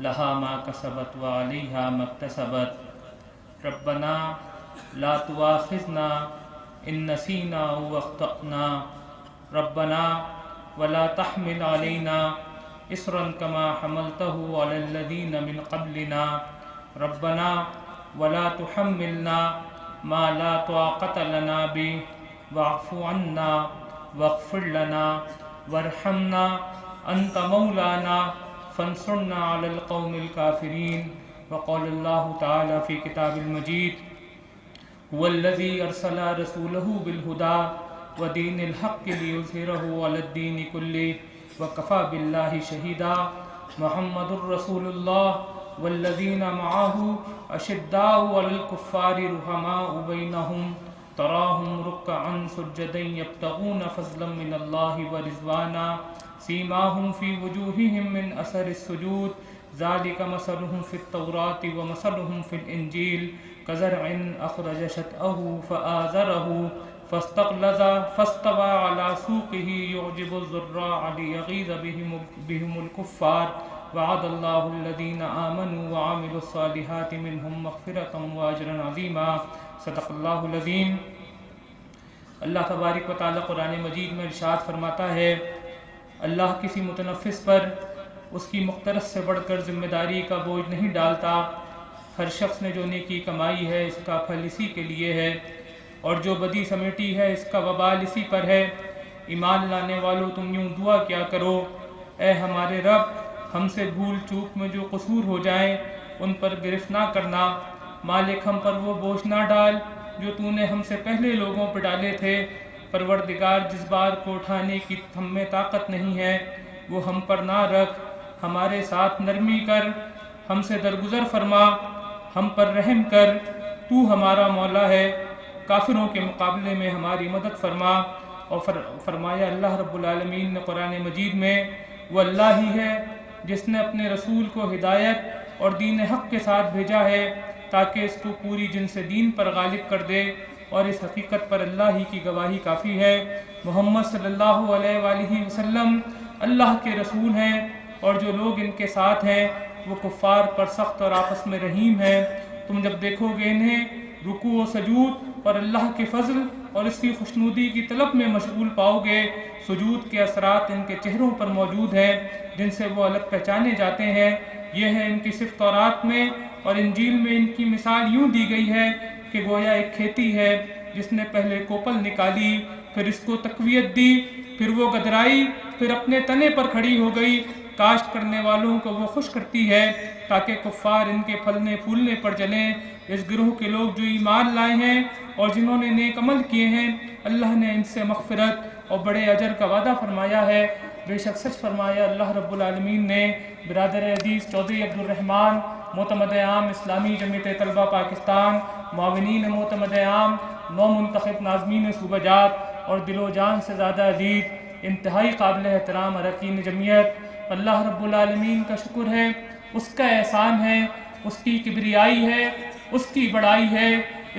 لها ما كسبت وعليها ما اكتسبت ربنا لا تؤاخذنا إن نسينا أو أخطأنا ربنا ولا تحمل علينا إصرا كما حملته على الذين من قبلنا ربنا ولا تحملنا ما لا طاقة لنا به واعف عنا واغفر لنا وارحمنا أنت مولانا فانصرنا على القوم الكافرين وقال الله تعالى في كتاب المجيد هو الذي أرسل رسوله بالهدى ودين الحق ليظهره على الدين كله وكفى بالله شهيدا محمد رسول الله والذين معه أشداء على الكفار رحماء بينهم تراهم ركعا سجدا يبتغون فضلا من الله ورضوانا سيماهم في وجوههم من أثر السجود ذلك مثلهم في التوراة ومثلهم في الإنجيل كزرع أخرج شطأه فآزره فاستغلظ فاستوى على سوقه يعجب الزراع ليغيظ بهم الكفار وعد الله الذين آمنوا وعملوا الصالحات منهم مغفرة وأجرا عظيما صدق اللہ العظیم۔ اللہ تبارک و تعالیٰ قرآن مجید میں ارشاد فرماتا ہے، اللہ کسی متنفس پر اس کی مقترس سے بڑھ کر ذمہ داری کا بوجھ نہیں ڈالتا، ہر شخص نے جو نیکی کمائی ہے اس کا پھل اسی کے لیے ہے، اور جو بدی سمیٹی ہے اس کا وبال اسی پر ہے۔ ایمان لانے والوں تم یوں دعا کیا کرو، اے ہمارے رب ہم سے بھول چوک میں جو قصور ہو جائیں ان پر گرفت نہ کرنا، مالک ہم پر وہ بوجھ نہ ڈال جو تو نے ہم سے پہلے لوگوں پہ ڈالے تھے، پروردگار جس بار کو اٹھانے کی ہم میں طاقت نہیں ہے وہ ہم پر نہ رکھ، ہمارے ساتھ نرمی کر، ہم سے درگزر فرما، ہم پر رحم کر، تو ہمارا مولا ہے، کافروں کے مقابلے میں ہماری مدد فرما۔ اور فرمایا اللہ رب العالمین نے قرآن مجید میں، وہ اللہ ہی ہے جس نے اپنے رسول کو ہدایت اور دین حق کے ساتھ بھیجا ہے تاکہ اس کو پوری جنس دین پر غالب کر دے، اور اس حقیقت پر اللہ ہی کی گواہی کافی ہے۔ محمد صلی اللہ علیہ وآلہ وسلم اللہ کے رسول ہیں، اور جو لوگ ان کے ساتھ ہیں وہ کفار پر سخت اور آپس میں رحیم ہیں۔ تم جب دیکھو گے انہیں رکوع و سجود اور اللہ کے فضل اور اس کی خوشنودی کی طلب میں مشغول پاؤ گے، سجود کے اثرات ان کے چہروں پر موجود ہیں جن سے وہ الگ پہچانے جاتے ہیں۔ یہ ہے ان کی صفت تورات میں اور انجیل میں ان کی مثال یوں دی گئی ہے کہ گویا ایک کھیتی ہے جس نے پہلے کوپل نکالی، پھر اس کو تقویت دی، پھر وہ گدرائی، پھر اپنے تنے پر کھڑی ہو گئی، کاشت کرنے والوں کو وہ خوش کرتی ہے تاکہ کفار ان کے پھلنے پھولنے پر جلیں۔ اس گروہ کے لوگ جو ایمان لائے ہیں اور جنہوں نے نیک عمل کیے ہیں اللہ نے ان سے مغفرت اور بڑے اجر کا وعدہ فرمایا ہے۔ بے شک سچ فرمایا اللہ رب العالمین نے۔ برادر حدیث چودھری عبد الرحمن، معتمد عام اسلامی جمعیت طلبہ پاکستان، معاونین معتمد عام، نو منتخب ناظمین صوبہ جات اور دل و جان سے زیادہ عزیز انتہائی قابل احترام اراکین جمعیت، اللہ رب العالمین کا شکر ہے، اس کا احسان ہے، اس کی کبریائی ہے، اس کی بڑائی ہے،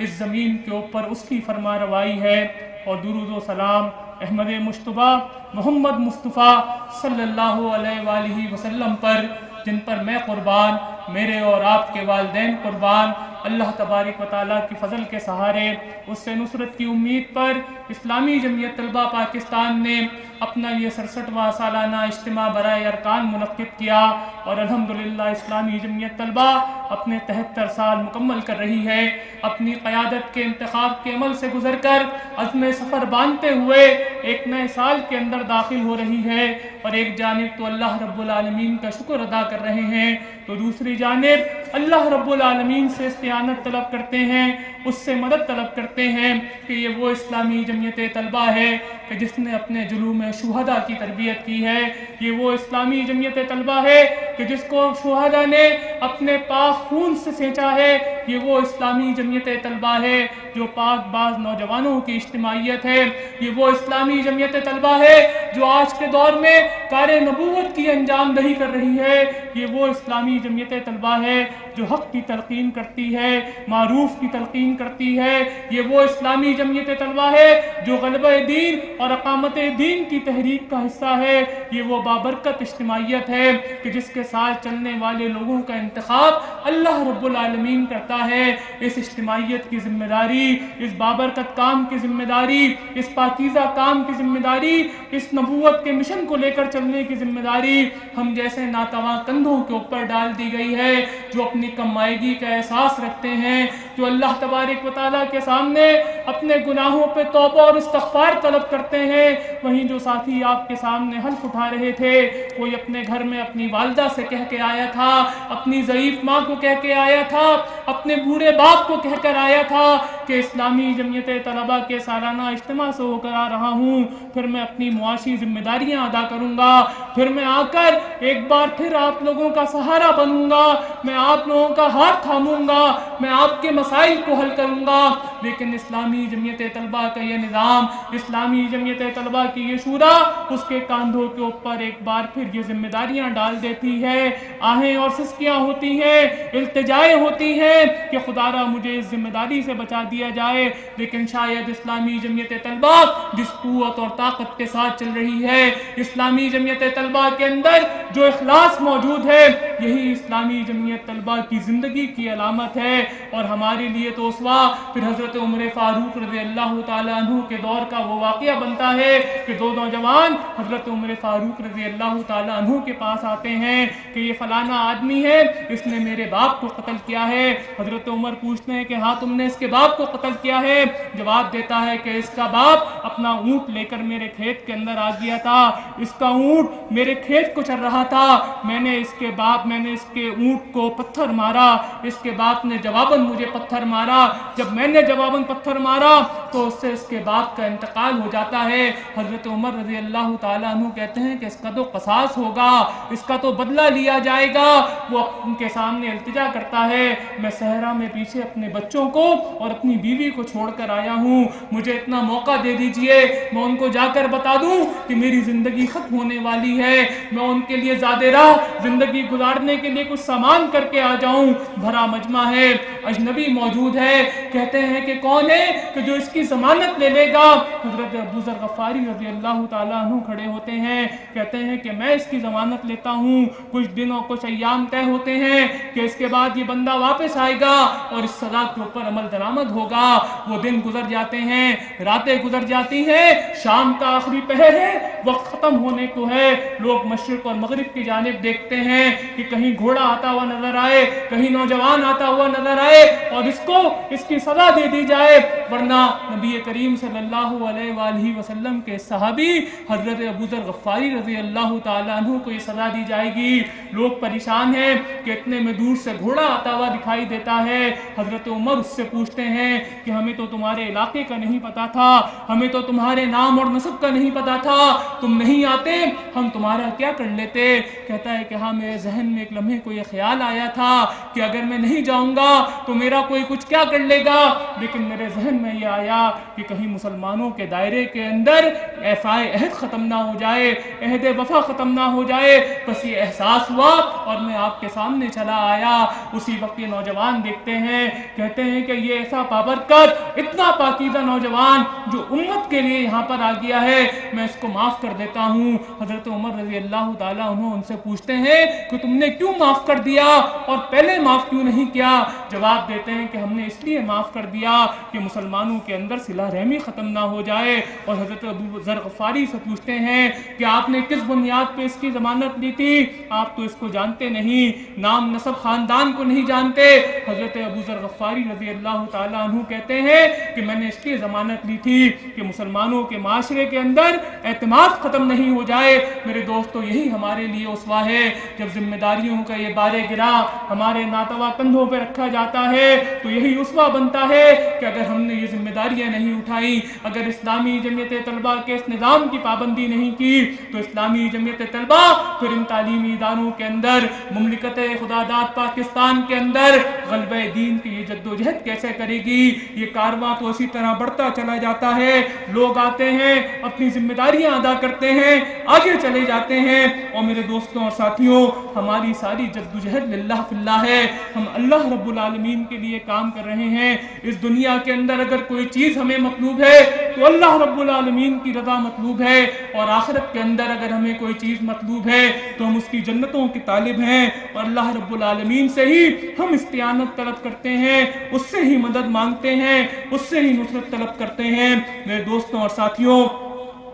اس زمین کے اوپر اس کی فرما روائی ہے، اور درود و سلام احمد مجتبیٰ محمد مصطفیٰ صلی اللہ علیہ وآلہ وسلم پر، جن پر میں قربان، میرے اور آپ کے والدین قربان۔ اللہ تبارک و تعالیٰ کی فضل کے سہارے، اس سے نصرت کی امید پر اسلامی جمعیت طلبہ پاکستان نے اپنا یہ 67واں سالانہ اجتماع برائے ارکان منعقد کیا، اور الحمدللہ اسلامی جمعیت طلبہ اپنے 73 سال مکمل کر رہی ہے، اپنی قیادت کے انتخاب کے عمل سے گزر کر عزم سفر باندھتے ہوئے ایک نئے سال کے اندر داخل ہو رہی ہے، اور ایک جانب تو اللہ رب العالمین کا شکر ادا کر رہے ہیں تو دوسری جانب اللہ رب العالمین سے استعانت طلب کرتے ہیں، اس سے مدد طلب کرتے ہیں کہ یہ وہ اسلامی جمعیت طلبہ ہے کہ جس نے اپنے جلوم شہداء کی تربیت کی ہے، یہ وہ اسلامی جمعیت طلبہ ہے کہ جس کو شہداء نے اپنے پاک خون سے سینچا ہے، یہ وہ اسلامی جمعیت طلبہ ہے جو پاک باز نوجوانوں کی اجتماعیت ہے، یہ وہ اسلامی جمعیت طلبہ ہے جو آج کے دور میں کار نبوت کی انجام دہی کر رہی ہے، یہ وہ اسلامی جمعیت طلبہ ہے جو حق کی تلقین کرتی ہے، معروف کی تلقین کرتی ہے، یہ وہ اسلامی جمعیت طلبہ ہے جو غلبہ دین اور اقامت دین کی تحریک کا حصہ ہے، یہ وہ بابرکت اجتماعیت ہے کہ جس کے ساتھ چلنے والے لوگوں کا انتخاب اللہ رب العالمین کرتا ہے۔ اس اجتماعیت کی ذمہ داری، اس بابرکت کام کی ذمہ داری، اس پاکیزہ کام کی ذمہ داری، اس نبوت کے مشن کو لے کر چلنے کی ذمہ داری ہم جیسے ناتواں کندھوں کے اوپر ڈال دی گئی ہے، جو اپنی کمائیگی کا احساس رکھتے ہیں، جو اللہ تبارک و تعالیٰ کے سامنے اپنے گناہوں پہ توبہ اور استغفار طلب کرتے ہیں۔ وہیں جو ساتھی آپ کے سامنے حلف اٹھا رہے تھے، کوئی اپنے گھر میں اپنی والدہ سے کہہ کے آیا تھا، اپنی ضعیف ماں کو کہہ کے آیا تھا، اپنے بوڑھے باپ کو کہہ کر آیا تھا کہ اسلامی جمعیت طلبہ کے سالانہ اجتماع سے ہو کر آ رہا ہوں، پھر میں اپنی معاشی ذمہ داریاں ادا کروں گا، پھر میں آ کر ایک بار پھر آپ لوگوں کا سہارا بنوں گا، میں آپ لوگوں کا ہاتھ تھاموں گا، میں آپ کے مسائل کو حل کروں گا۔ لیکن اسلامی جمعیت طلبہ کا یہ نظام، اسلامی جمعیت طلبہ کی یہ شورا اس کے کاندھوں کے اوپر ایک بار پھر یہ ذمہ داریاں ڈال دیتی ہے، آہیں اور سسکیاں ہوتی ہیں، التجائیں ہوتی ہیں کہ خدا را مجھے اس ذمہ داری سے بچا دیا جائے۔ لیکن شاید اسلامی جمعیت طلبہ جس قوت اور طاقت کے ساتھ چل رہی ہے، اسلامی جمعیت طلبہ کے اندر جو اخلاص موجود ہے، یہی اسلامی جمعیت طلبہ کی زندگی کی علامت ہے۔ اور ہمارے لیے تو اسوا پھر حضرت عمر فاروق رضی اللہ تعالیٰ عنہ کے دور کا وہ واقعہ بنتا ہے کہ دو نوجوان حضرت عمر فاروق رضی اللہ تعالیٰ عنہ کے پاس آتے ہیں کہ یہ فلانا آدمی ہے، اس نے میرے باپ کو قتل کیا ہے۔ حضرت عمر پوچھتے ہیں کہ ہاں تم نے اس کے باپ کو قتل کیا ہے؟ جواب دیتا ہے کہ اس کا باپ اپنا اونٹ لے کر میرے کھیت کے اندر آ گیا تھا، اس کا اونٹ میرے کھیت کو چر رہا تھا، میں نے اس کے اونٹ کو پتھر مارا، اس کے باپ نے جواباً مجھے پتھر مارا، جب میں نے جواباً پتھر مارا تو اس سے اس کے باپ کا انتقال ہو جاتا ہے۔ حضرت عمر رضی اللہ تعالیٰ عنہ کہتے ہیں کہ اس کا تو قصاص ہوگا، اس کا تو بدلہ لیا جائے گا۔ وہ ان کے سامنے التجا کرتا ہے، میں صحرا میں پیچھے اپنے بچوں کو اور اپنی بیوی کو چھوڑ کر آیا ہوں، مجھے اتنا موقع دے دیجئے، میں ان کو جا کر بتا دوں کہ میری زندگی ختم ہونے والی ہے، میں ان کے لیے زیادہ راہ زندگی گزارنے کے لیے کچھ سامان کر کے آ جاؤں۔ بھرا مجمع ہے، اجنبی موجود ہے، کہتے ہیں کہ کون ہے کہ جو اس کی ضمانت لے لے گا؟ حضرت ابو ذر غفاری رضی اللہ تعالیٰ عنہ کھڑے ہوتے ہیں، کہتے ہیں کہ میں اس کی ضمانت لیتا ہوں، کچھ دن اور کچھ ایام طے ہوتے ہیں کہ اس کے بعد یہ بندہ واپس آئے گا اور اس سزا کے اوپر عمل درآمد ہوگا۔ وہ دن گزر جاتے ہیں، راتیں گزر جاتی ہیں، شام کا آخری پہر ہے، وقت ختم ہونے کو ہے، لوگ مشرق اور مغرب کی جانب دیکھتے ہیں کہ کہیں گھوڑا آتا ہوا نظر آئے، کہیں نوجوان آتا ہوا نظر آئے اور اس کی سزا دے دی جائے، ورنہ نبی کریم صلی اللہ علیہ وآلہ وسلم کے صحابی حضرت ابو ذر غفاری رضی اللہ تعالیٰ عنہ کو یہ سزا دی جائے گی۔ لوگ پریشان ہیں کہ اتنے میں دور سے گھوڑا آتا ہوا دکھائی دیتا ہے۔ حضرت عمر اس سے پوچھتے ہیں کہ ہمیں تو تمہارے علاقے کا نہیں پتا تھا، ہمیں تو تمہارے نام اور نسب کا نہیں پتا تھا، تم نہیں آتے ہم تمہارا کیا کر لیتے؟ کہتا ہے کہ ہاں میرے ذہن میں ایک لمحے کو یہ خیال آیا تھا کہ اگر میں نہیں جاؤں گا تو میرا کوئی کچھ کیا کر لے گا، لیکن میرے ذہن میں یہ آیا کہ کہیں مسلمانوں کے دائرے کے اندر ایفائے عہد ختم نہ ہو جائے، عہد وفا ختم نہ ہو جائے، بس یہ احساس ہوا اور میں آپ کے سامنے چلا آیا۔ اسی وقت یہ نوجوان دیکھتے ہیں، کہتے ہیں کہ یہ ایسا بابرکت، اتنا پاکیزہ نوجوان جو امت کے لیے یہاں پر آ گیا ہے، میں اس کو معاف کر دیتا ہوں۔ حضرت عمر رضی اللہ تعالیٰ عنہ ان سے پوچھتے ہیں کہ تم نے کیوں معاف کر دیا اور پہلے معاف کیوں نہیں کیا؟ جواب دیتے ہیں کہ ہم نے اس لیے معاف کر دیا کہ مسلمانوں کے اندر صلہ رحمی ختم نہ ہو جائے۔ اور حضرت ابو ذر غفاری سے پوچھتے ہیں کہ آپ نے کس بنیاد پہ اس کی ضمانت لی تھی؟ آپ تو اس کو جانتے نہیں، نام نسب خاندان کو نہیں جانتے۔ حضرت ابو ذر غفاری رضی اللہ تعالیٰ عنہ کہتے ہیں کہ میں نے اس لیے ضمانت لی تھی کہ مسلمانوں کے معاشرے کے اندر اعتماد ختم نہیں ہو جائے۔ میرے دوستو، یہی ہمارے لیے اسوہ ہے۔ جب ذمہ داریوں کا یہ بارے گرا ہمارے ناتوا کندھوں پہ رکھا جاتا ہے تو یہی اسوہ بنتا ہے کہ اگر ہم نے یہ ذمہ داریاں نہیں اٹھائیں، اگر اسلامی جمعیت طلبہ کے اس نظام کی پابندی نہیں کی، تو اسلامی جمعیت طلبہ پھر ان تعلیمی اداروں کے اندر، مملکت خداداد پاکستان کے اندر غلبہ دین کی یہ جدوجہد کیسے کرے گی؟ یہ کارواں تو اسی طرح بڑھتا چلا جاتا ہے، لوگ آتے ہیں، اپنی ذمہ داریاں ادا کرتے ہیں، آگے چلے جاتے ہیں، اور میرے دوستوں اور ساتھیوں، ہماری ساری جدوجہد للہ فی اللہ ہے، ہم اللہ رب العالمین کے لیے کام کر رہے ہیں۔ اس دنیا کے اندر اگر کوئی چیز ہمیں مطلوب ہے تو اللہ رب العالمین کی رضا مطلوب ہے، اور آخرت کے اندر اگر ہمیں کوئی چیز مطلوب ہے تو ہم اس کی جنتوں کے طالب ہیں، اور اللہ رب العالمین سے ہی ہم استعانت طلب کرتے ہیں، اس سے ہی مدد مانگتے ہیں، اس سے ہی نصرت طلب کرتے ہیں۔ میرے دوستوں اور ساتھیوں،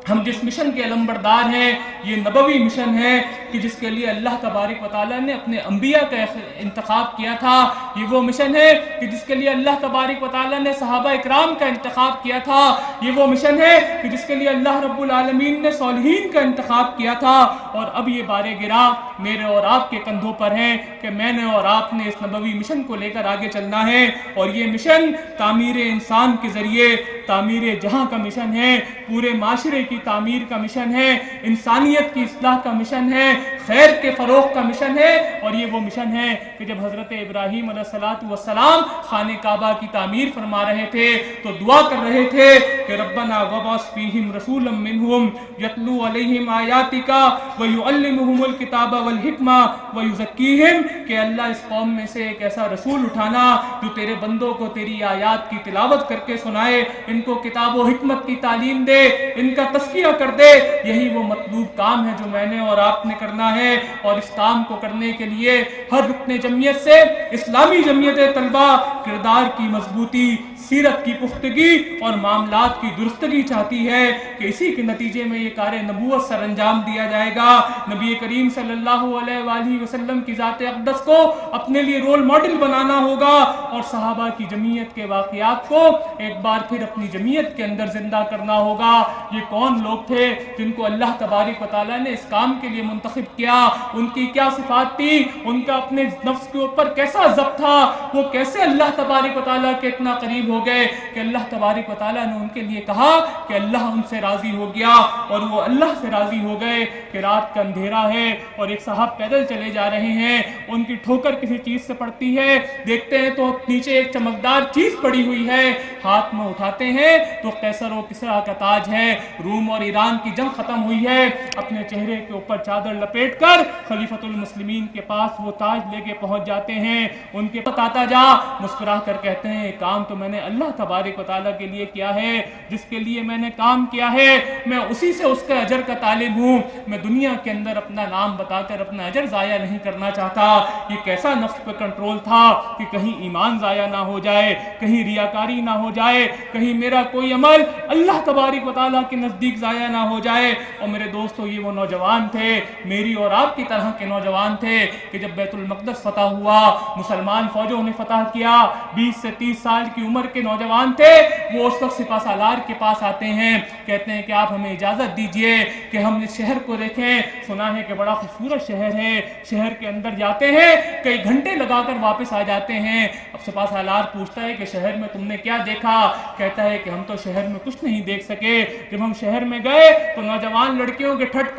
ہم جس مشن کے علمبردار ہیں یہ نبوی مشن ہے کہ جس کے لیے اللہ تبارک و تعالیٰ نے اپنے انبیاء کا انتخاب کیا تھا، یہ وہ مشن ہے کہ جس کے لیے اللہ تبارک و تعالیٰ نے صحابہ اکرام کا انتخاب کیا تھا، یہ وہ مشن ہے کہ جس کے لیے اللہ رب العالمین نے صالحین کا انتخاب کیا تھا، اور اب یہ بارے گرا میرے اور آپ کے کندھوں پر ہیں کہ میں نے اور آپ نے اس نبوی مشن کو لے کر آگے چلنا ہے، اور یہ مشن تعمیر انسان کے ذریعے تعمیر جہاں کا مشن ہے، پورے معاشرے کی تعمیر کا مشن ہے، انسانیت کی اصلاح کا مشن ہے، خیر کے فروغ کا مشن ہے، اور یہ وہ مشن ہے کہ جب حضرت ابراہیم علیہ السلام خانہ کعبہ کی تعمیر فرما رہے تھے تو دعا کر رہے تھے کہ ربنا وبعث فیہم رسولا منہم یتلو علیہم آیاتک ویعلمہم الکتاب والحکمہ ویزکیہم، کہ اللہ اس قوم میں سے ایک ایسا رسول اٹھانا جو تیرے بندوں کو تیری آیات کی تلاوت کر کے سنائے، ان کو کتاب و حکمت کی تعلیم دے، ان کا تزکیہ کر دے۔ یہی وہ مطلوب کام ہے جو میں نے اور آپ نے کرنا ہے، اور اس کام کو کرنے کے لیے ہر رکن جمعیت سے اسلامی جمعیت طلبہ کردار کی مضبوطی، سیرت کی پختگی اور معاملات کی درستگی چاہتی ہے کہ اسی کے نتیجے میں یہ کار نبوت سر انجام دیا جائے گا۔ نبی کریم صلی اللہ علیہ وآلہ وسلم کی ذات اقدس کو اپنے لیے رول ماڈل بنانا ہوگا، اور صحابہ کی جمعیت کے واقعات کو ایک بار پھر اپنی جمعیت کے اندر زندہ کرنا ہوگا۔ یہ کون لوگ تھے جن کو اللہ تبارک و تعالیٰ نے اس کام کے لیے منتخب کیا؟ ان کی کیا صفات تھی؟ ان کا اپنے نفس کے اوپر کیسا ضبط تھا؟ وہ کیسے اللہ تبارک و تعالیٰ کے اتنا قریب ہو گئے کہ اللہ تبارک و تعالیٰ نے ان کے لیے کہا کہ اللہ ان سے راضی ہو گیا، اور وہ اللہ سے راضی ہو گئے کہ رات کا اندھیرا ہے اور ایک صاحب پیدل چلے جا رہے ہیں، ان کی ٹھوکر کسی چیز سے پڑتی ہے، دیکھتے ہیں تو نیچے ایک چمکدار چیز پڑی ہوئی ہے، ہاتھ میں اٹھاتے ہیں تو قیصر و کسریٰ کا تاج ہے، روم اور ایران کی جنگ ختم ہوئی ہے، اپنے چہرے کے اوپر چادر لپیٹ کر خلیفۃ المسلمین کے پاس وہ تاج لے کے پہنچ جاتے ہیں، ان کے پاس آتا جا مسکرا کر کہتے ہیں کام تو میں نے اللہ تبارک و تعالیٰ کے لیے کیا ہے، جس کے لیے میں نے کام کیا ہے میں اسی سے اس کے اجر کا طالب ہوں، میں دنیا کے اندر اپنا نام بتا کر اپنا اجر ضائع نہیں کرنا چاہتا۔ یہ کیسا نفس پہ کنٹرول تھا کہ کہیں ایمان ضائع نہ ہو جائے، کہیں ریاکاری نہ ہو جائے، کہیں میرا کوئی عمل اللہ تبارک و تعالیٰ کے نزدیک ضائع نہ ہو جائے۔ اور میرے دوستو، یہ وہ نوجوان تھے، میری اور آپ کی طرح کے نوجوان تھے کہ جب بیت المقدس فتح ہوا، مسلمان فوجوں نے فتح کیا، 20 سے 30 سال کی عمر کے نوجوان تھے، وہ اس وقت سپہ سالار کے پاس آتے ہیں، کہتے ہیں کہ آپ ہمیں اجازت دیجئے کہ ہم اس شہر کو دیکھیں، سنا ہے کہ بڑا خوبصورت شہر ہے، شہر کے اندر جاتے ہیں، کئی گھنٹے لگا کر واپس آ جاتے ہیں۔ اب سپہ سالار پوچھتا ہے کہ شہر میں تم نے کیا دیکھا؟ کہتا ہے کہ ہم تو شہر میں کچھ نہیں دیکھ سکے، جب ہم شہر میں گئے تو نوجوان لڑکیوں کے ٹھٹ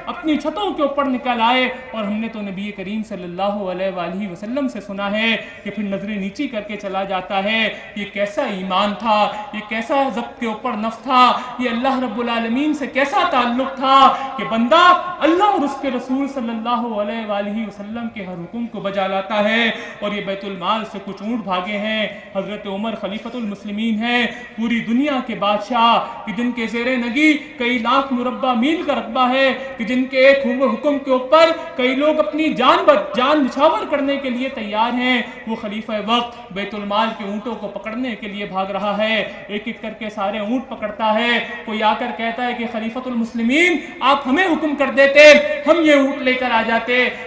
اپنی چھتوں کے اوپر نکل آئے، اور ہم نے تو نبی کریم صلی اللہ علیہ وآلہ وسلم سے سنا ہے کہ پھر نظریں نیچی کر کے چلا جاتا ہے۔ یہ کیسا ایمان تھا، یہ کیسا ضبط کے اوپر نفس تھا، یہ اللہ رب العالمین سے کیسا تعلق تھا کہ بندہ اللہ اور اس کے رسول صلی اللہ علیہ وآلہ وسلم کے ہر حکم کو بجا لاتا ہے۔ اور یہ بیت المال سے کچھ اونٹ بھاگے ہیں، حضرت عمر خلیفۃ المسلمین ہیں، پوری دنیا کے بادشاہ کہ جن کے زیر نگی کئی لاکھ مربع میل کا رقبہ ہے، کہ جن کے ایک حکم کے اوپر کئی لوگ اپنی جان نچھاور کرنے کے لیے تیار ہیں، وہ خلیفہ وقت بیت المال کے اونٹوں کو پکڑنے کے لیے بھاگ رہا ہے، ایک ایک کر کے سارے اونٹ پکڑتا ہے۔ کوئی آ کر کہتا ہے کہ خلیفۃ المسلمین آپ ہمیں حکم کر دیتے، ہم یہ اونٹ لے کر آ جاتے۔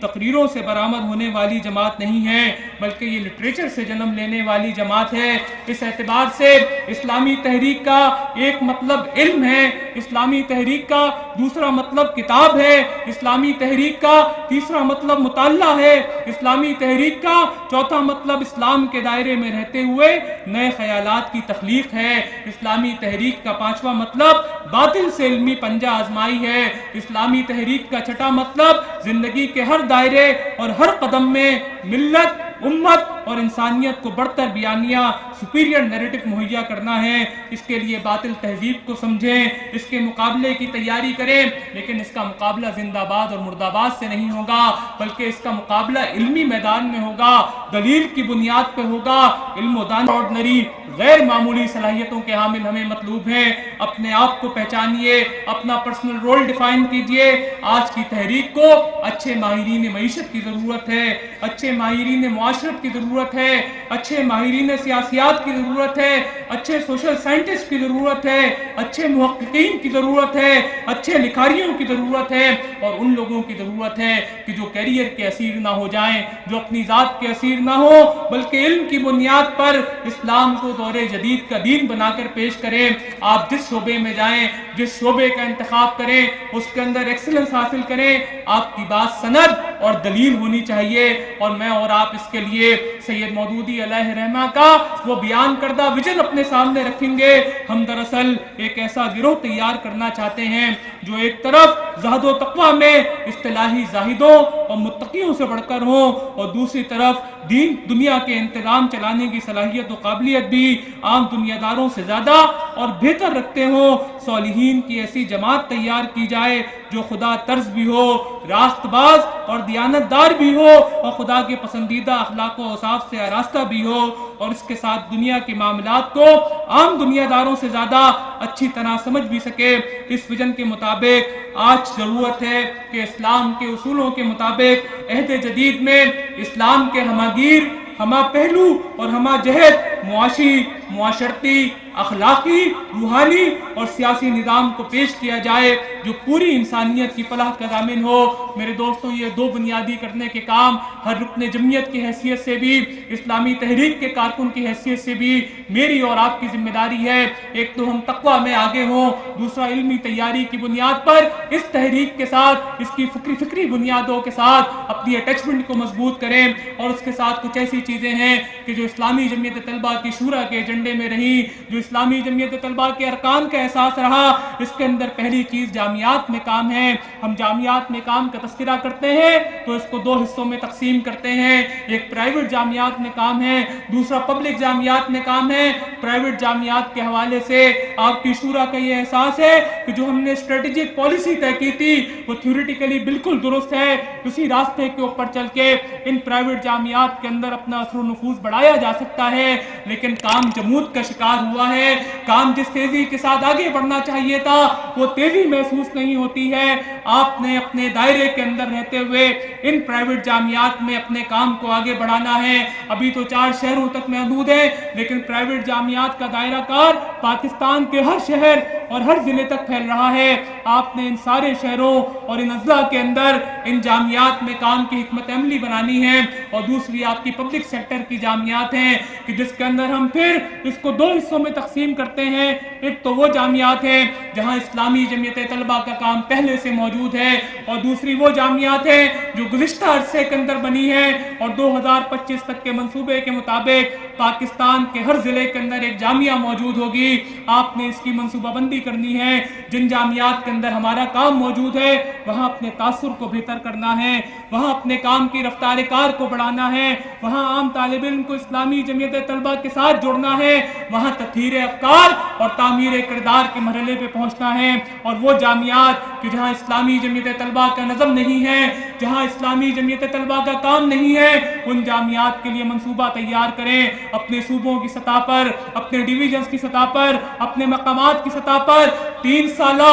تقریروں سے برآمد ہونے والی جماعت نہیں ہے، بلکہ یہ لٹریچر سے جنم لینے والی جماعت ہے۔ اس اعتبار سے اسلامی تحریک کا ایک مطلب علم ہے، اسلامی تحریک کا دوسرا مطلب کتاب ہے، اسلامی تحریک کا تیسرا مطلب مطالعہ ہے، اسلامی تحریک کا چوتھا مطلب اسلام کے دائرے میں رہتے ہوئے نئے خیالات کی تخلیق ہے، اسلامی تحریک کا پانچواں مطلب باطل سے علمی پنجہ آزمائی ہے، اسلامی تحریک کا چھٹا مطلب زندگی کے ہر دائرے اور ہر قدم میں ملت، امت اور انسانیت کو بڑھتر بیانیہ سپیریئر نیریٹو مہیا کرنا ہے۔ اس کے لیے باطل تہذیب کو سمجھیں، اس کے مقابلے کی تیاری کریں، لیکن اس کا مقابلہ زندہ باد اور مرد آباد سے نہیں ہوگا، بلکہ اس کا مقابلہ علمی میدان میں ہوگا، دلیل کی بنیاد پہ ہوگا۔ علم و دانش آرڈنری غیر معمولی صلاحیتوں کے حامل ہمیں مطلوب ہیں۔ اپنے آپ کو پہچانیے، اپنا پرسنل رول ڈیفائن کیجئے۔ آج کی تحریک کو اچھے ماہرین معیشت کی ضرورت ہے، اچھے ماہرین معاشرت کی ضرورت ہے، اچھے ماہرین سیاسیات کی ضرورت ہے، اچھے سوشل سائنٹسٹ کی ضرورت ہے، اچھے محققین کی ضرورت ہے، اچھے لکھاریوں کی ضرورت ہے، اور ان لوگوں کی ضرورت ہے کہ جو کیریئر کے اسیر نہ ہو جائیں، جو اپنی ذات کے اسیر نہ ہو، بلکہ علم کی بنیاد پر اسلام کو دور جدید کا دین بنا کر پیش کریں۔ آپ جس شعبے میں جائیں، جس شعبے کا انتخاب کریں، اس کے اندر ایکسلنس حاصل کریں، آپ کی بات سند اور دلیل ہونی چاہیے، اور میں اور آپ اس کے لیے سید مودودی علیہ رحمہ کا وہ بیان کردہ ویژن اپنے سامنے رکھیں گے۔ ہم دراصل ایک ایسا گروہ تیار کرنا چاہتے ہیں جو ایک طرف زہد و تقوی میں اصطلاحی زاہدوں اور متقیوں سے بڑھ کر ہوں، اور دوسری طرف دین دنیا کے انتظام چلانے کی صلاحیت و قابلیت بھی عام دنیا داروں سے زیادہ اور بہتر رکھتے ہوں۔ صالحین کی ایسی جماعت تیار کی جائے جو خدا طرز بھی ہو، راست باز اور دیانتدار بھی ہو، اور خدا کے پسندیدہ اخلاق و اوصاف سے آراستہ بھی ہو، اور اس کے ساتھ دنیا کے معاملات کو عام دنیا داروں سے زیادہ اچھی طرح سمجھ بھی سکے۔ اس ویژن کے مطابق آج ضرورت ہے کہ اسلام کے اصولوں کے مطابق عہد جدید میں اسلام کے ہماگیر، ہما پہلو اور ہما جہت معاشی، معاشرتی، اخلاقی، روحانی اور سیاسی نظام کو پیش کیا جائے جو پوری انسانیت کی فلاح کا ضامن ہو۔ میرے دوستوں، یہ دو بنیادی کرنے کے کام ہر رکن جمعیت کی حیثیت سے بھی، اسلامی تحریک کے کارکن کی حیثیت سے بھی میری اور آپ کی ذمہ داری ہے۔ ایک تو ہم تقویٰ میں آگے ہوں، دوسرا علمی تیاری کی بنیاد پر اس تحریک کے ساتھ، اس کی فکری بنیادوں کے ساتھ اپنی اٹیچمنٹ کو مضبوط کریں، اور اس کے ساتھ کچھ ایسی چیزیں ہیں کہ جو اسلامی جمعیت طلبہ کی شورا کے ایجنڈے میں رہی، جو اسلامی جمعیت طلبہ کے ارکان کا احساس رہا۔ اس کے اندر پہلی چیز جامعات میں کام ہے۔ ہم جامعات میں کام کا تذکرہ کرتے ہیں تو اس کو دو حصوں میں تقسیم کرتے ہیں، ایک پرائیویٹ جامعات میں کام ہے، دوسرا پبلک جامعات میں کام ہے۔ پرائیویٹ جامعات کے حوالے سے آپ کی شورا کا یہ احساس ہے کہ جو ہم نے اسٹریٹجک پالیسی طے کی تھی وہ تھیوریٹیکلی بالکل درست ہے، اسی راستے کے اوپر چل کے ان پرائیویٹ جامعات کے اندر اپنا اثر و نفوذ بڑھایا جا سکتا ہے، لیکن کام جمود کا شکار ہوا ہے۔ کام جس تیزی کے ساتھ آگے بڑھنا چاہیے تھا وہ تیزی محسوس نہیں ہوتی ہے۔ آپ نے اپنے دائرے کے اندر رہتے ہوئے ان پرائیویٹ جامعات میں اپنے کام کو آگے بڑھانا ہے۔ ابھی تو 4 شہروں تک محدود ہے، لیکن پرائیویٹ جامعات کا دائرہ کار پاکستان کے ہر شہر اور ہر ضلع تک پھیل رہا ہے۔ آپ نے ان سارے شہروں اور ان اضلاع کے اندر ان جامعات میں کام کی حکمت عملی بنانی ہے۔ اور دوسری آپ کی پبلک سیکٹر کی جامعات ہیں کہ جس کے اندر ہم پھر اس کو 2 حصوں میں تقسیم کرتے ہیں۔ ایک تو وہ جامعات ہیں جہاں اسلامی جمعیت طلبہ کا کام پہلے سے موجود ہے، اور دوسری وہ جامعات ہیں جو گزشتہ عرصے کے اندر بنی ہیں، اور 2025 تک کے منصوبے کے مطابق پاکستان کے ہر ضلع کے اندر ایک جامعہ موجود ہوگی۔ آپ نے اس کی منصوبہ بندی کرنی ہے۔ جن جامعات کے اندر ہمارا کام موجود ہے وہاں اپنے تاثر کو بہتر کرنا ہے، وہاں اپنے کام کی رفتار کار کو بڑھانا ہے، وہاں عام طالب علم کو اسلامی جمعیت طلبہ کے ساتھ جوڑنا ہے، وہاں تطہیر افکار اور تعمیر کردار کے مرحلے پہ پہنچنا ہے۔ اور وہ جامعات کہ جہاں اسلامی جمعیت طلبہ کا نظم نہیں ہے، جہاں اسلامی جمعیت طلبہ کا کام نہیں ہے، ان جامعات کے لیے منصوبہ تیار کریں، اپنے صوبوں کی سطح پر، اپنے ڈویژنز کی سطح پر، اپنے مقامات کی سطح پر 3 سالہ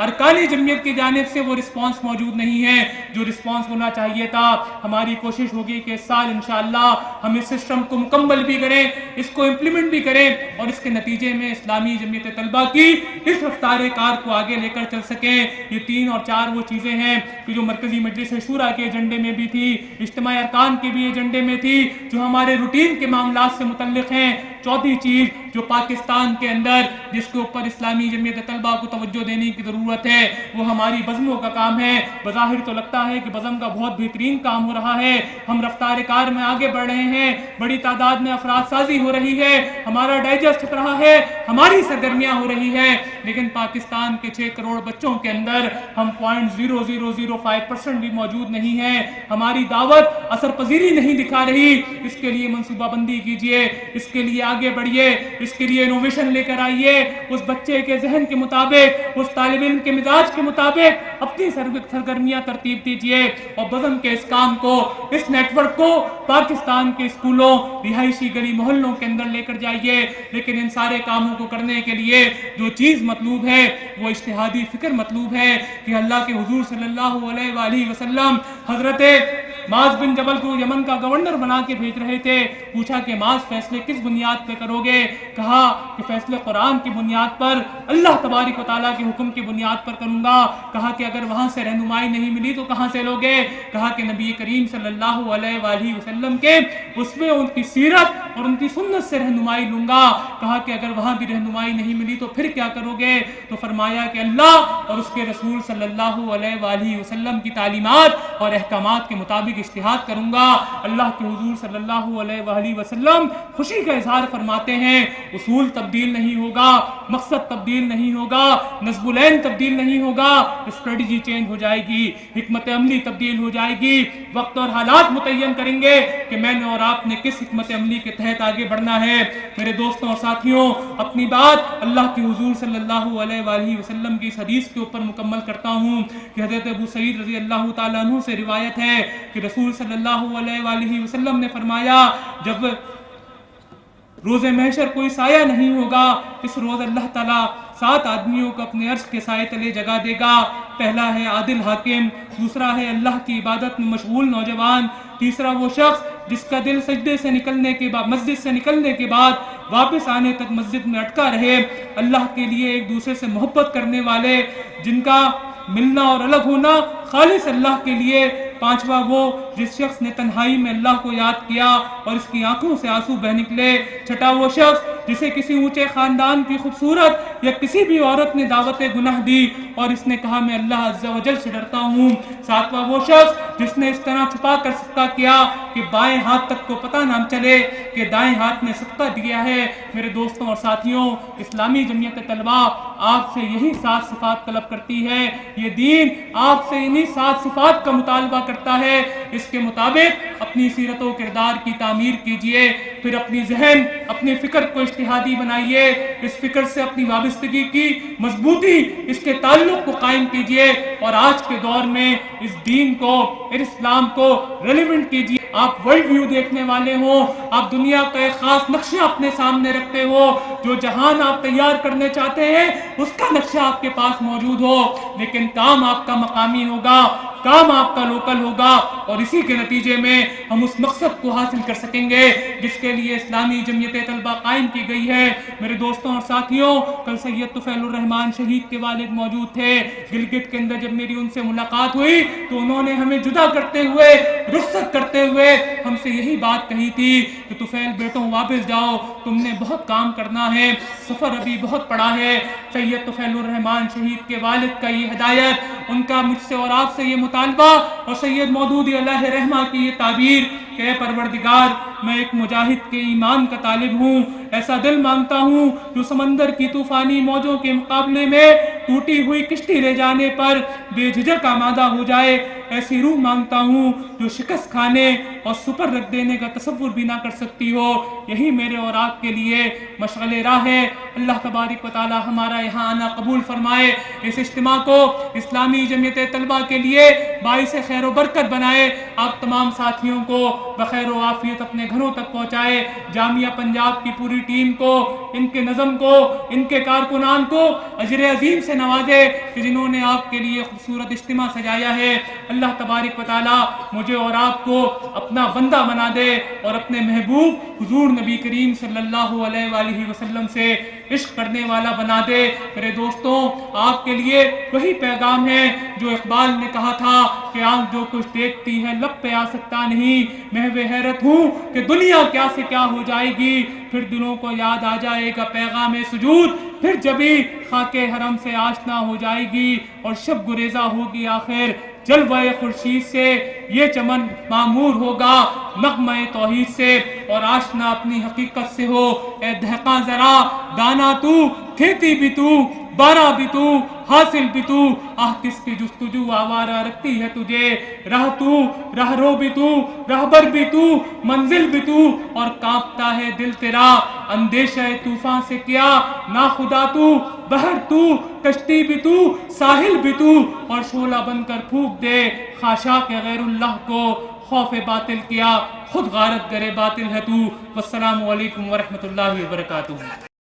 ارکان جمعیت کی جانب سے وہ رسپانس موجود نہیں ہے جو رسپانس ہونا چاہیے تھا۔ ہماری کوشش ہوگی کہ اس سال انشاءاللہ ہم اس سسٹم کو مکمل بھی کریں، اس کو امپلیمنٹ بھی کریں اور اس کے نتیجے میں اسلامی جمعیت طلبہ کی اس رفتار کار کو آگے لے کر چل سکیں۔ یہ 3 اور 4 وہ چیزیں ہیں کہ جو مرکزی مجلس شورا کے ایجنڈے میں بھی تھی، اجتماعی ارکان کے بھی ایجنڈے میں تھی، جو ہمارے روٹین کے معاملات سے متعلق ہیں۔ چوتھی چیز جو پاکستان کے اندر جس کے اوپر اسلامی جمعیت طلبہ کو توجہ دینے کی ضرورت ہے وہ ہماری بزموں کا کام ہے۔ بظاہر تو لگتا ہے کہ بزم کا بہت بہترین کام ہو رہا ہے، ہم رفتار کار میں آگے بڑھ رہے ہیں، بڑی تعداد میں افراد سازی ہو رہی ہے، ہمارا ڈائجسٹ ہو رہا ہے، ہماری سرگرمیاں ہو رہی ہے، لیکن پاکستان کے 6 کروڑ بچوں کے اندر ہم 0.0005% بھی موجود نہیں ہیں۔ ہماری دعوت اثر پذیری نہیں دکھا رہی۔ اس کے لیے منصوبہ بندی کیجئے، اس کے لیے آگے بڑھیے، اس کے لیے انوویشن لے کر آئیے، اس بچے کے ذہن کے مطابق، اس طالب علم کے مزاج کے مطابق اپنی سرگرمیاں ترتیب دیجئے اور بزم کے اس کام کو، اس نیٹ ورک کو پاکستان کے اسکولوں، رہائشی گلی محلوں کے اندر لے کر جائیے۔ لیکن ان سارے کاموں کو کرنے کے لیے جو چیز مطلوب ہے وہ اجتہادی فکر مطلوب ہے کہ اللہ کے حضور صلی اللہ علیہ وآلہ وسلم حضرت معاذ بن جبل کو یمن کا گورنر بنا کے بھیج رہے تھے۔ پوچھا کہ معاذ فیصلے کس بنیاد پہ کرو گے؟ کہا کہ فیصلے قرآن کی بنیاد پر، اللہ تبارک و تعالیٰ کے حکم کی بنیاد پر کروں گا۔ کہا کہ اگر وہاں سے رہنمائی نہیں ملی تو کہاں سے لوگے؟ کہا کہ نبی کریم صلی اللہ علیہ وآلہ وسلم کے اسوے، ان کی سیرت اور ان کی سنت سے رہنمائی لوں گا۔ کہا کہ اگر وہاں بھی رہنمائی نہیں ملی تو پھر کیا کرو گے؟ تو فرمایا کہ اللہ اور اس کے رسول صلی اللہ علیہ وآلہ وسلم کی تعلیمات اور احکامات کے مطابق اجتہاد کروں گا۔ اللہ کے حضور صلی اللہ علیہ وآلہ وسلم خوشی کا اظہار فرماتے ہیں، اصول تبدیل نہیں ہوگا، مقصد تبدیل نہیں ہوگا، نصب العین تبدیل نہیں ہوگا، اسٹریٹجی چینج ہو جائے گی، حکمت عملی تبدیل ہو جائے گی۔ وقت اور حالات متعین کریں گے کہ میں نے اور آپ نے کس حکمت عملی کے تحت آگے بڑھنا ہے۔ میرے دوستوں اور ساتھیوں، اپنی بات اللہ کے حضور صلی اللہ علیہ وآلہ وسلم کی اس حدیث کے اوپر مکمل کرتا ہوں کہ حضرت ابو سعید رضی اللہ تعالیٰ عنہ سے روایت ہے کہ رسول صلی اللہ علیہ وآلہ وسلم نے فرمایا، جب روز محشر کوئی سایہ نہیں ہوگا، اس روز اللہ تعالیٰ 7 آدمیوں کو اپنے عرش کے سائے تلے جگہ دے گا۔ پہلا ہے عادل حاکم، دوسرا ہے اللہ کی عبادت میں مشغول نوجوان، تیسرا وہ شخص جس کا دل سجدے سے نکلنے کے بعد، مسجد سے نکلنے کے بعد واپس آنے تک مسجد میں اٹکا رہے، اللہ کے لیے ایک دوسرے سے محبت کرنے والے، جن کا ملنا اور الگ ہونا خالص اللہ کے لیے، پانچواں وہ جس شخص نے تنہائی میں اللہ کو یاد کیا اور اس کی آنکھوں سے آنسو بہ نکلے، چھٹا وہ شخص جسے کسی اونچے خاندان کی خوبصورت یا کسی بھی عورت نے دعوت گناہ دی اور اس نے کہا میں اللہ عز و جل سے ڈرتا ہوں، ساتواں وہ شخص جس نے اس طرح چھپا کر صدقہ کیا کہ بائیں ہاتھ تک کو پتہ نہ چلے کہ دائیں ہاتھ نے صدقہ دیا ہے۔ میرے دوستوں اور ساتھیوں، اسلامی جمعیت طلبہ آپ سے یہی 7 صفات طلب کرتی ہے، یہ دین آپ سے انہی 7 صفات کا مطالبہ کرتا ہے۔ اس کے مطابق اپنی سیرت و کردار کی تعمیر کیجئے، پھر اپنی ذہن، اپنی فکر کو اجتہادی بنائیے، اس فکر سے اپنی وابستگی کی مضبوطی، اس کے تعلق کو قائم کیجئے اور آج کے دور میں اس دین کو، اسلام کو ریلیونٹ کیجئے۔ آپ ورلڈ ویو دیکھنے والے ہوں، آپ دنیا کا ایک خاص نقشہ اپنے سامنے رکھتے ہو، جو جہان آپ تیار کرنے چاہتے ہیں اس کا نقشہ آپ کے پاس موجود ہو، لیکن کام آپ کا مقامی ہوگا، کام آپ کا لوکل ہوگا اور اسی کے نتیجے میں ہم اس مقصد کو حاصل کر سکیں گے جس کے لیے اسلامی جمعیت طلبہ قائم کی گئی ہے۔ میرے دوستوں اور ساتھیوں، کل سید طفیل الرحمان شہید کے والد موجود تھے گلگت کے اندر۔ جب میری ان سے ملاقات ہوئی تو انہوں نے ہمیں جدا کرتے ہوئے، رخصت کرتے ہوئے ہم سے یہی بات کہی تھی کہ طفیل بیٹوں واپس جاؤ، تم نے بہت کام کرنا ہے، سفر ابھی بہت پڑا ہے۔ سید طفیل الرحمان شہید کے والد کا یہ ہدایت، ان کا مجھ سے اور آپ سے یہ مطالبہ اور سید مودود علیہ رحمہ کی یہ تعبیر کہ اے پروردگار، میں ایک مجاہد کے ایمان کا طالب ہوں، ایسا دل مانگتا ہوں جو سمندر کی طوفانی موجوں کے مقابلے میں ٹوٹی ہوئی کشتی لے جانے پر بے جھجک آمادہ ہو جائے، ایسی روح مانگتا ہوں جو شکست کھانے اور سپر رکھ دینے کا تصور بھی نہ کر سکتی ہو۔ یہی میرے اور آپ کے لیے مشغل راہ ہے۔ اللہ تبارک و تعالی ہمارا یہاں آنا قبول فرمائے، اس اجتماع کو اسلامی اسلامی جمعیت طلبہ کے لیے باعث خیر و برکت بنائے. آپ تمام ساتھیوں کو بخیر و عافیت اپنے گھروں تک پہنچائے. جامعہ پنجاب کی پوری ٹیم کو، ان کے نظم کو، ان کے کارکنان کو اجر عظیم سے نوازے کہ جنہوں نے آپ کے لیے خوبصورت اجتماع سجایا ہے. اللہ تبارک و تعالی مجھے اور آپ کو اپنا بندہ بنا دے اور اپنے محبوب حضور نبی کریم صلی اللہ علیہ وآلہ وسلم سے عشق کرنے والا بنا دے. میرے دوستوں، آپ کے لیے وہی پیغام ہے جو اقبال نے کہا تھا کہ آنکھ جو کچھ دیکھتی ہے لب پہ آ سکتا نہیں. محو حیرت ہوں کہ دنیا کیا سے کیا ہو جائے گی. پھر دلوں کو یاد آ جائے گا پیغام سجود. پھر جبھی خاک حرم سے آشنا ہو جائے گی اور شب گریزہ ہوگی آخر. جلوہ خورشید سے یہ چمن معمور ہوگا نغمہ توحید سے، اور آشنا اپنی حقیقت سے ہو. اے دہقاں ذرا دانا تو، کھیتی بھی تو، بارہ بھی تو، حاصل بھی تو. آہ کس کی جستجو آوارہ رکھتی ہے تجھے. راہ تو، راہ رو بھی تو، راہبر بھی تو، منزل بھی تو، اور کانپتا ہے دل تیرا اندیشہ طوفان سے کیا. نا خدا تو، بحر تو، کشتی بھی تو، ساحل بھی تو، اور شعلہ بن کر پھونک دے خاشاک غیر اللہ کو. خوف باطل کیا، خود غارت گرے باطل ہے تو. والسلام علیکم ورحمۃ اللہ وبرکاتہ.